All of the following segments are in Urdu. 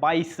22।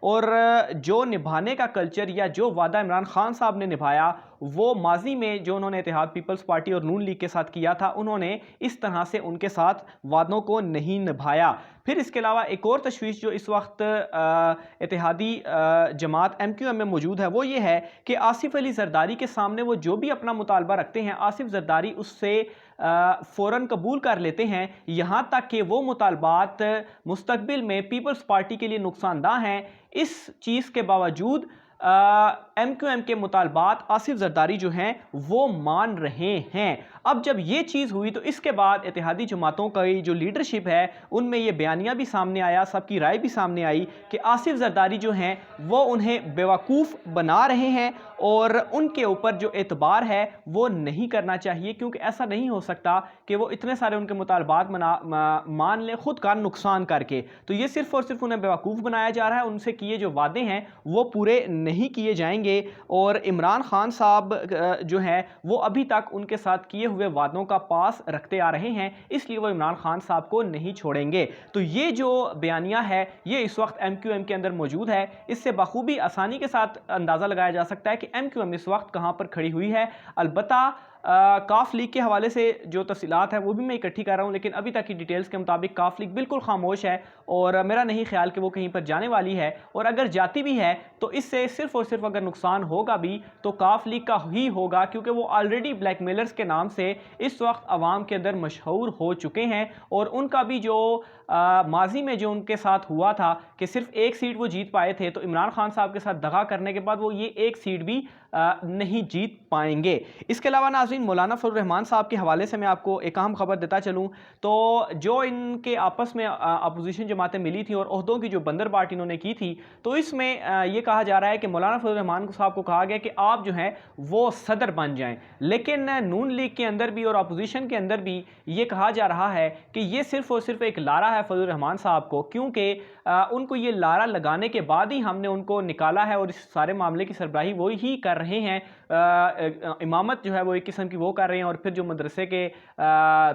اور جو نبھانے کا کلچر یا جو وعدہ عمران خان صاحب نے نبھایا وہ ماضی میں جو انہوں نے اتحاد پیپلز پارٹی اور نون لیگ کے ساتھ کیا تھا انہوں نے اس طرح سے ان کے ساتھ وعدوں کو نہیں نبھایا۔ پھر اس کے علاوہ ایک اور تشویش جو اس وقت اتحادی جماعت ایم کیو ایم میں موجود ہے وہ یہ ہے کہ آصف علی زرداری کے سامنے وہ جو بھی اپنا مطالبہ رکھتے ہیں آصف زرداری اس سے فوراً قبول کر لیتے ہیں، یہاں تک کہ وہ مطالبات مستقبل میں پیپلز پارٹی کے لیے نقصان دہ ہیں۔ اس چیز کے باوجود ایم کیو ایم کے مطالبات آصف زرداری جو ہیں وہ مان رہے ہیں۔ اب جب یہ چیز ہوئی تو اس کے بعد اتحادی جماعتوں کا جو لیڈرشپ ہے ان میں یہ بیانیہ بھی سامنے آیا، سب کی رائے بھی سامنے آئی کہ آصف زرداری جو ہیں وہ انہیں بیوقوف بنا رہے ہیں اور ان کے اوپر جو اعتبار ہے وہ نہیں کرنا چاہیے، کیونکہ ایسا نہیں ہو سکتا کہ وہ اتنے سارے ان کے مطالبات مان لیں خود کا نقصان کر کے۔ تو یہ صرف اور صرف انہیں بیوقوف بنایا جا رہا ہے، ان سے کیے جو وعدے ہیں وہ پورے نہیں کیے جائیں گے، اور عمران خان صاحب جو ہیں وہ ابھی تک ان کے ساتھ کیے ہوئے وعدوں کا پاس رکھتے آ رہے ہیں، اس لیے وہ عمران خان صاحب کو نہیں چھوڑیں گے۔ تو یہ جو بیانیہ ہے یہ اس وقت ایم کیو ایم کے اندر موجود ہے، اس سے بخوبی آسانی کے ساتھ اندازہ لگایا جا سکتا ہے کہ ایم کیو ایم اس وقت کہاں پر کھڑی ہوئی ہے۔ البتہ کاف لیگ کے حوالے سے جو تفصیلات ہیں وہ بھی میں اکٹھی کر رہا ہوں، لیکن ابھی تک کی ڈیٹیلز کے مطابق کاف لیگ بالکل خاموش ہے اور میرا نہیں خیال کہ وہ کہیں پر جانے والی ہے، اور اگر جاتی بھی ہے تو اس سے صرف اور صرف اگر نقصان ہوگا بھی تو کاف لیگ کا ہی ہوگا، کیونکہ وہ آلریڈی بلیک میلرز کے نام سے اس وقت عوام کے اندر مشہور ہو چکے ہیں، اور ان کا بھی جو ماضی میں جو ان کے ساتھ ہوا تھا کہ صرف ایک سیٹ وہ جیت پائے تھے، تو عمران خان صاحب کے ساتھ دغا کرنے کے بعد وہ یہ ایک سیٹ بھی نہیں جیت پائیں گے۔ اس کے علاوہ ناظرین مولانا فضل الرحمان صاحب کے حوالے سے میں آپ کو ایک اہم خبر دیتا چلوں تو جو ان کے آپس میں اپوزیشن جماعتیں ملی تھیں اور عہدوں کی جو بندر بانٹ انہوں نے کی تھی، تو اس میں یہ کہا جا رہا ہے کہ مولانا فضل الرحمان صاحب کو کہا گیا کہ آپ جو ہیں وہ صدر بن جائیں، لیکن نون لیگ کے اندر بھی اور اپوزیشن کے اندر بھی یہ کہا جا رہا ہے کہ یہ صرف اور صرف ایک لارہ ہے فضل الرحمان صاحب کو، کیونکہ ان کو یہ لارہ لگانے کے بعد ہی ہم نے ان کو نکالا ہے اور اس سارے معاملے کی سربراہی وہی ہی کر رہے ہیں، امامت جو ہے وہ ایک قسم کی وہ کر رہے ہیں، اور پھر جو مدرسے کے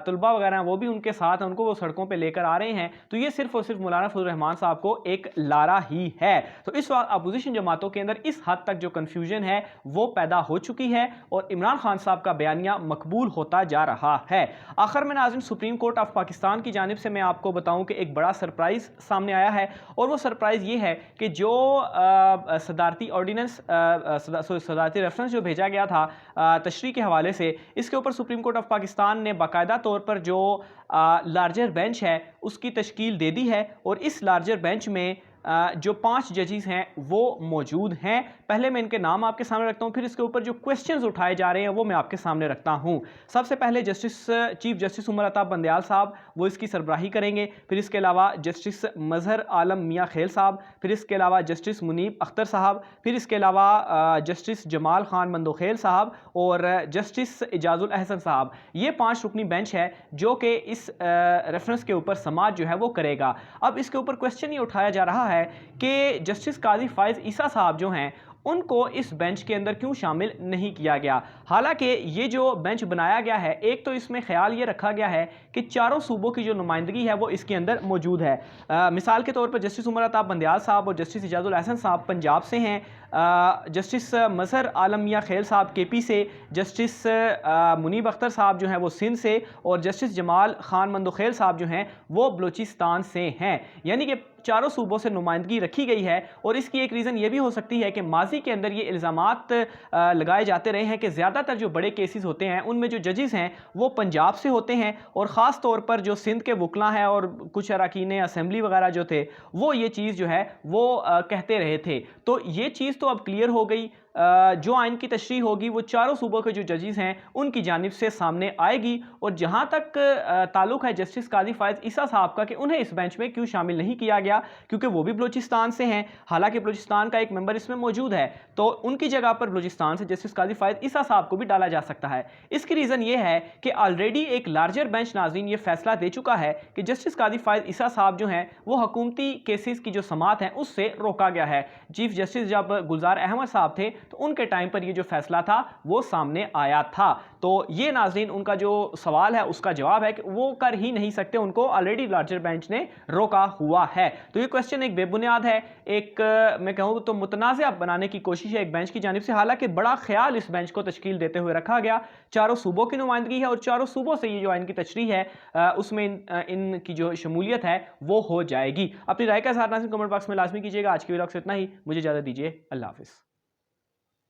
طلباء وغیرہ ہیں وہ بھی ان کے ساتھ ہیں، ان کو وہ سڑکوں پہ لے کر آ رہے ہیں، تو یہ صرف اور صرف مولانا فضل الرحمان صاحب کو ایک لارہ ہی ہے۔ تو اس وقت اپوزیشن جماعتوں کے اندر اس حد تک جو کنفیوژن ہے وہ پیدا ہو چکی ہے اور عمران خان صاحب کا بیانیہ مقبول ہوتا جا رہا ہے۔ آخر میں ناظرین سپریم کورٹ آف پاکستان کی جانب سے میں آپ کو بتاؤں کہ ایک بڑا سرپرائز سامنے آیا ہے، اور وہ سرپرائز یہ ہے کہ جو صدارتی آرڈیننس صدارتی ریفرنس جو بھیجا گیا تھا تشریح کے حوالے سے، اس کے اوپر سپریم کورٹ آف پاکستان نے باقاعدہ طور پر جو لارجر بینچ ہے اس کی تشکیل دے دی ہے، اور اس لارجر بینچ میں جو 5 ججز ہیں وہ موجود ہیں۔ پہلے میں ان کے نام آپ کے سامنے رکھتا ہوں، پھر اس کے اوپر جو کوسچنز اٹھائے جا رہے ہیں وہ میں آپ کے سامنے رکھتا ہوں۔ سب سے پہلے چیف جسٹس عمر عطا بندیال صاحب وہ اس کی سربراہی کریں گے، پھر اس کے علاوہ جسٹس مظہر عالم میاں خیل صاحب، پھر اس کے علاوہ جسٹس منیب اختر صاحب، پھر اس کے علاوہ جسٹس جمال خان مندوخیل صاحب اور جسٹس اعجاز الاحسن صاحب۔ یہ 5 رکنی بینچ ہے جو کہ اس ریفرنس کے اوپر سماعت جو ہے وہ کرے گا۔ اب اس کے اوپر کوسچن یہ اٹھایا جا رہا ہے کہ جسٹس قاضی فائز عیسیٰ صاحب جو ہیں ان کو اس بینچ کے اندر کیوں شامل نہیں کیا گیا، حالانکہ یہ جو بینچ بنایا گیا ہے ایک تو اس میں خیال یہ رکھا گیا ہے کہ چاروں صوبوں کی جو نمائندگی ہے وہ اس کے اندر موجود ہے۔ مثال کے طور پر جسٹس عمر عطا بندیال صاحب اور جسٹس اعجاز الاحسن صاحب پنجاب سے ہیں، جسٹس مظہر عالم میاں خیل صاحب کے پی سے، جسٹس منیب اختر صاحب جو ہیں وہ سندھ سے، اور جسٹس جمال خان مندوخیل صاحب جو ہیں وہ بلوچستان سے ہیں، یعنی کہ چاروں صوبوں سے نمائندگی رکھی گئی ہے۔ اور اس کی ایک ریزن یہ بھی ہو سکتی ہے کہ ماضی کے اندر یہ الزامات لگائے جاتے رہے ہیں کہ زیادہ تر جو بڑے کیسز ہوتے ہیں ان میں جو ججز ہیں وہ پنجاب سے ہوتے ہیں، اور خاص طور پر جو سندھ کے وکلاء ہیں اور کچھ اراکین اسمبلی وغیرہ جو تھے وہ یہ چیز جو ہے وہ کہتے رہے تھے۔ تو یہ چیز تو اب کلیئر ہو گئی، جو آئین کی تشریح ہوگی وہ چاروں صوبوں کے جو ججز ہیں ان کی جانب سے سامنے آئے گی۔ اور جہاں تک تعلق ہے جسٹس قاضی فائز عیسیٰ صاحب کا کہ انہیں اس بینچ میں کیوں شامل نہیں کیا گیا، کیونکہ وہ بھی بلوچستان سے ہیں، حالانکہ بلوچستان کا ایک ممبر اس میں موجود ہے، تو ان کی جگہ پر بلوچستان سے جسٹس قاضی فائز عیسیٰ صاحب کو بھی ڈالا جا سکتا ہے۔ اس کی ریزن یہ ہے کہ آلریڈی ایک لارجر بینچ ناظرین یہ فیصلہ دے چکا ہے کہ جسٹس قاضی فائز عیسیٰ صاحب جو ہیں وہ حکومتی کیسز کی جو سماعت ہیں اس سے روکا گیا ہے۔ چیف جسٹس جب گلزار احمد صاحب تھے تو ان کے ٹائم پر یہ جو فیصلہ تھا وہ سامنے آیا تھا. تو یہ ناظرین ان کا جو سوال ہے اس کا جواب ہے کہ وہ کر ہی نہیں سکتے, ان کو آلریڈی لارجر بینچ نے روکا ہوا ہے. تو یہ کوسچن ایک بے بنیاد ہے, ایک میں کہوں تو متنازع بنانے کی کوشش ہے ایک بینچ کی جانب سے, حالانکہ بڑا خیال اس بینچ کو تشکیل دیتے ہوئے رکھا گیا. چاروں صوبوں کی نمائندگی ہے اور چاروں صوبوں سے یہ جو آئین کی تشریح ہے اس میں ان کی جو شمولیت ہے وہ ہو جائے گی. اپنی رائے کا اظہار ناظرین کمنٹ باکس میں لازمی کیجیے گا. آج کی ویڈیو سے اتنا ہی, مجھے اجازت دیجیے, اللہ حافظ.